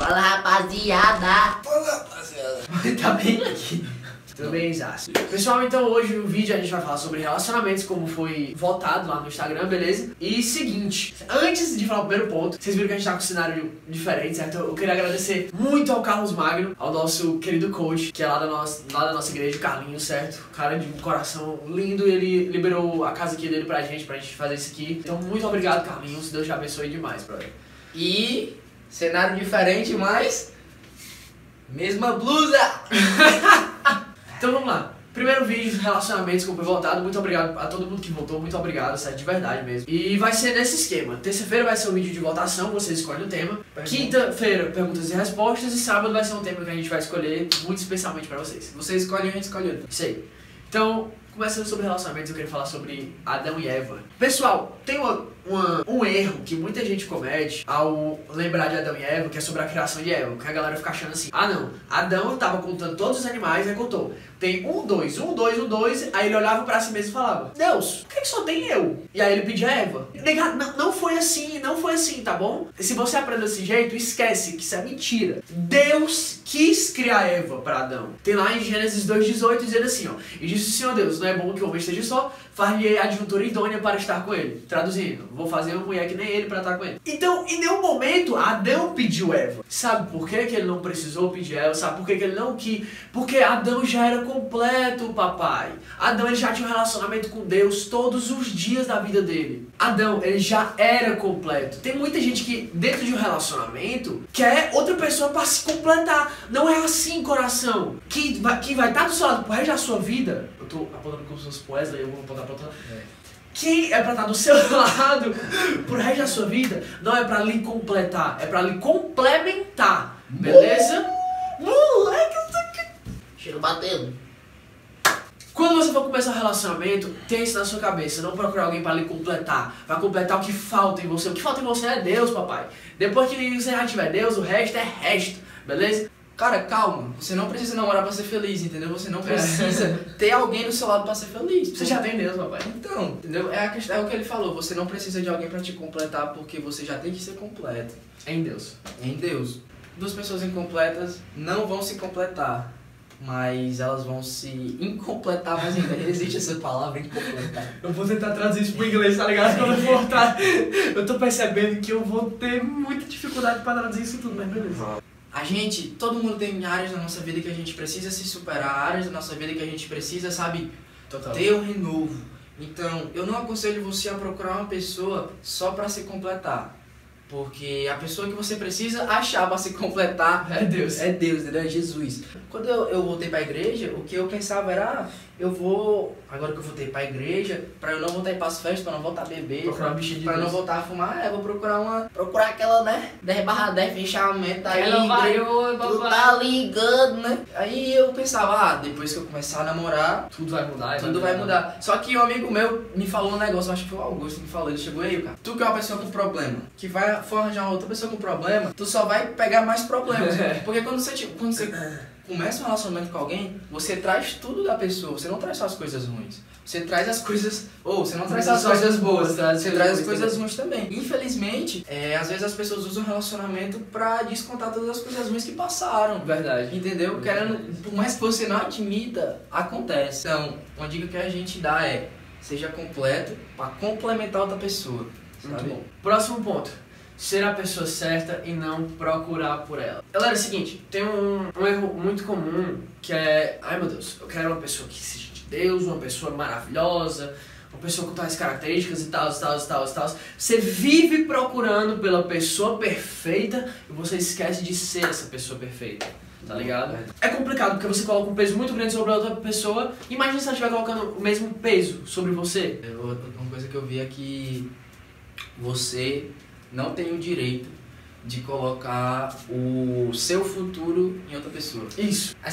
Fala, rapaziada. Tá bem aqui. Tudo bem, Zaço? Pessoal, então hoje no vídeo a gente vai falar sobre relacionamentos, como foi votado lá no Instagram, beleza? E seguinte, antes de falar o primeiro ponto, vocês viram que a gente tá com um cenário diferente, certo? Eu queria agradecer muito ao Carlos Magno, ao nosso querido coach, que é lá da nossa igreja, o Carlinhos, certo? Um cara de um coração lindo, e ele liberou a casa aqui dele pra gente fazer isso aqui. Então, muito obrigado, Carlinhos, Deus te abençoe demais, brother. E cenário diferente, mas mesma blusa. Então vamos lá. Primeiro vídeo, relacionamentos, como foi votado. Muito obrigado a todo mundo que votou, muito obrigado, sério, de verdade mesmo. E vai ser nesse esquema. Terça-feira vai ser um vídeo de votação, vocês escolhem o tema. Quinta-feira, perguntas e respostas. E sábado vai ser um tema que a gente vai escolher muito especialmente pra vocês. Você escolhe, a gente escolhe outro. Isso aí. Então, começando sobre relacionamentos, eu queria falar sobre Adão e Eva. Pessoal, tem um erro que muita gente comete ao lembrar de Adão e Eva, que é sobre a criação de Eva, que a galera fica achando assim, ah não, Adão tava contando todos os animais, aí contou, tem um, dois, aí ele olhava pra si mesmo e falava, Deus, por que só tem eu? E aí ele pedia a Eva. Não foi assim, tá bom? Se você aprende desse jeito, esquece que isso é mentira. Deus quis criar Eva pra Adão. Tem lá em Gênesis 2:18 dizendo assim, ó, e disse o Senhor Deus, não é bom que o homem esteja só, far-lhe a adjuntura idônea para estar com ele. Traduzindo, vou fazer uma mulher que nem ele para estar com ele. Então, em nenhum momento, Adão pediu Eva. Sabe por que ele não precisou pedir Eva? Sabe por que ele não quis? Porque Adão já era completo, papai. Adão, ele já tinha um relacionamento com Deus todos os dias da vida dele. Adão, ele já era completo. Tem muita gente que, dentro de um relacionamento, quer outra pessoa para se completar. Não é assim, coração. Que vai estar do seu lado pro resto da sua vida. Eu tô apontando como se fosse Wesley, eu vou apontar pra outra. Quem é pra estar do seu lado pro resto da sua vida, não é pra lhe completar, é pra lhe complementar. Beleza? Moleque, Cheiro batendo. quando você for começar um relacionamento, tenha isso na sua cabeça. Não procurar alguém para lhe completar. Vai completar o que falta em você. O que falta em você é Deus, papai. Depois que você já tiver Deus, o resto é resto. Beleza? Cara, calma. Você não precisa namorar pra ser feliz, entendeu? Você não precisa ter alguém do seu lado pra ser feliz. Você já tem Deus, papai. Então, entendeu? É o que ele falou. Você não precisa de alguém pra te completar porque você já tem que ser completo. Em Deus. Em Deus. Duas pessoas incompletas não vão se completar, mas elas vão se incompletar, mas ainda existe essa palavra, incompletar. Eu vou tentar traduzir isso pro inglês, tá ligado? Quando eu voltar, eu tô percebendo que eu vou ter muita dificuldade pra traduzir isso tudo, mas beleza. Todo mundo tem áreas da nossa vida que a gente precisa se superar, áreas da nossa vida que a gente precisa, sabe, Total. ter um renovo. Então, eu não aconselho você a procurar uma pessoa só pra se completar. Porque a pessoa que você precisa achar pra se completar É Deus. é Deus, entendeu? É Jesus. Quando eu voltei pra igreja, o que eu pensava era, agora que eu voltei pra igreja, pra eu não voltar a ir pras festas, pra não voltar a beber, Procurar uma bichinha de pra Deus. não voltar a fumar, eu vou procurar aquela, né, 10/10 fechamento aí, tu tá ligando, né? Aí eu pensava, depois que eu começar a namorar, Tudo vai mudar. tudo vai mudar. Só que um amigo meu me falou um negócio, acho que foi o Augusto que me falou, ele chegou aí, cara. Tu que é uma pessoa com problema, que for arranjar uma outra pessoa com problema, tu só vai pegar mais problemas. Porque quando você começa um relacionamento com alguém, você traz tudo da pessoa, você não traz só as coisas ruins. Você traz as coisas... você não traz só as coisas boas, você traz as coisas ruins também. Infelizmente, às vezes as pessoas usam o relacionamento pra descontar todas as coisas ruins que passaram. Verdade. Entendeu? Por mais que você não admita, acontece. Então, uma dica que a gente dá é, seja completo pra complementar outra pessoa. Muito Sabe? bom. Próximo ponto. Ser a pessoa certa e não procurar por ela. Galera, é o seguinte, tem um erro muito comum que é, ai meu Deus, eu quero uma pessoa que seja de Deus, uma pessoa maravilhosa, uma pessoa com tais características e tal. Você vive procurando pela pessoa perfeita e você esquece de ser essa pessoa perfeita. Tá ligado? É complicado porque você coloca um peso muito grande sobre a outra pessoa. Imagina se ela estiver colocando o mesmo peso sobre você. Uma coisa que eu vi é que você não tem o direito de colocar o seu futuro em outra pessoa. Isso. A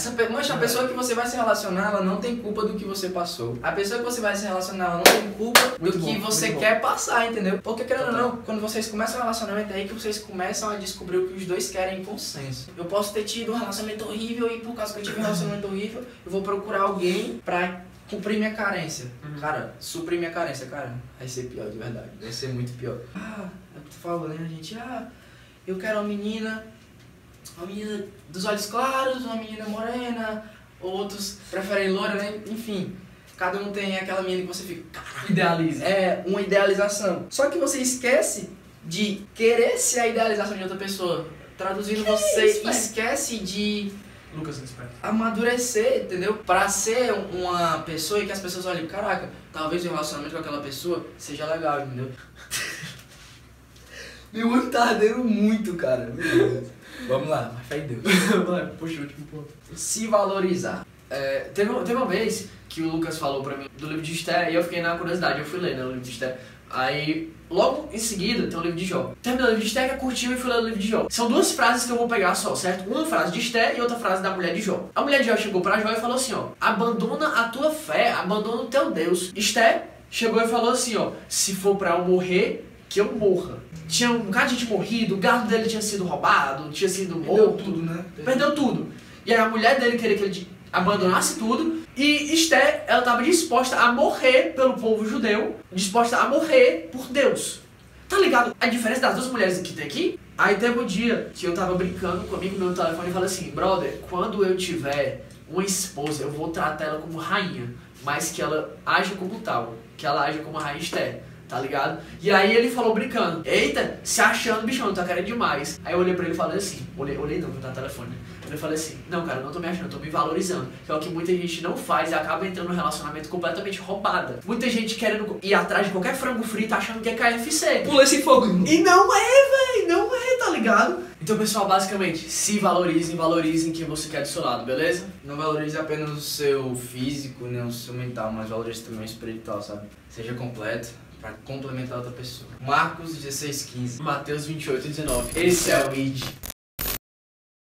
pessoa que você vai se relacionar, ela não tem culpa do que você passou. A pessoa que você vai se relacionar, ela não tem culpa do que você quer passar, entendeu? Porque, querendo ou não, quando vocês começam um relacionamento, é aí que vocês começam a descobrir o que os dois querem em consenso. Eu posso ter tido um relacionamento horrível e por causa que eu tive um relacionamento horrível, eu vou procurar alguém pra suprir minha carência. Cara, suprir minha carência, cara, vai ser pior de verdade. Vai ser muito pior. Tu falou, né, gente? Eu quero uma menina uma menina dos olhos claros, uma menina morena, outros preferem loira, né? Enfim, cada um tem aquela menina que você fica, caralho, Idealiza. é uma idealização. Só que você esquece de querer ser a idealização de outra pessoa. Traduzindo, você esquece de Lucas, respeito. amadurecer, entendeu? Pra ser uma pessoa e que as pessoas olhem, caraca, talvez o relacionamento com aquela pessoa seja legal, entendeu? Meu olho tá ardendo muito, cara. Meu Deus. Vamos lá, mas fé em Deus. Vai, puxa o último ponto. Se valorizar. Teve uma vez que o Lucas falou pra mim do livro de Esther e eu fiquei na curiosidade, eu fui ler, né, o livro de Esther. Aí, logo em seguida, tem o livro de Jó. Terminei o livro de Esther, que é curtinho, e fui ler o livro de Jó. São duas frases que eu vou pegar só, certo? Uma frase de Esther e outra frase da mulher de Jó. A mulher de Jó chegou pra Jó e falou assim, ó, abandona a tua fé, abandona o teu Deus. Esther chegou e falou assim, ó, se for pra eu morrer, que eu morra. Tinha um bocado de gente morrido, o gado dele tinha sido roubado, tinha sido morto. tudo, né? Perdeu tudo. E aí a mulher dele queria que ele abandonasse tudo. E Esther, ela estava disposta a morrer pelo povo judeu, disposta a morrer por Deus. Tá ligado? A diferença das duas mulheres que tem aqui? Aí teve um dia que eu tava brincando comigo no meu telefone e falei assim, brother, quando eu tiver uma esposa, eu vou tratar ela como rainha, mas que ela age como tal, que ela age como a rainha Esther. Tá ligado? E aí ele falou brincando, eita, se achando, bichão, tá querendo demais. Aí eu olhei pra ele e falei assim, olhei não, vou dar telefone. Eu falei assim, não cara, eu não tô me achando, eu tô me valorizando. Que é o que muita gente não faz e acaba entrando num relacionamento completamente roubada. Muita gente querendo ir atrás de qualquer frango frito achando que é KFC. Pula esse fogo. E não é, véi, não é, tá ligado? Então pessoal, basicamente, se valorizem quem você quer do seu lado, beleza? Não valorize apenas o seu físico, nem o seu mental, mas valorize também o espiritual, sabe? Seja completo pra complementar outra pessoa. Marcos 16:15. Mateus 28:19. Esse é o ID.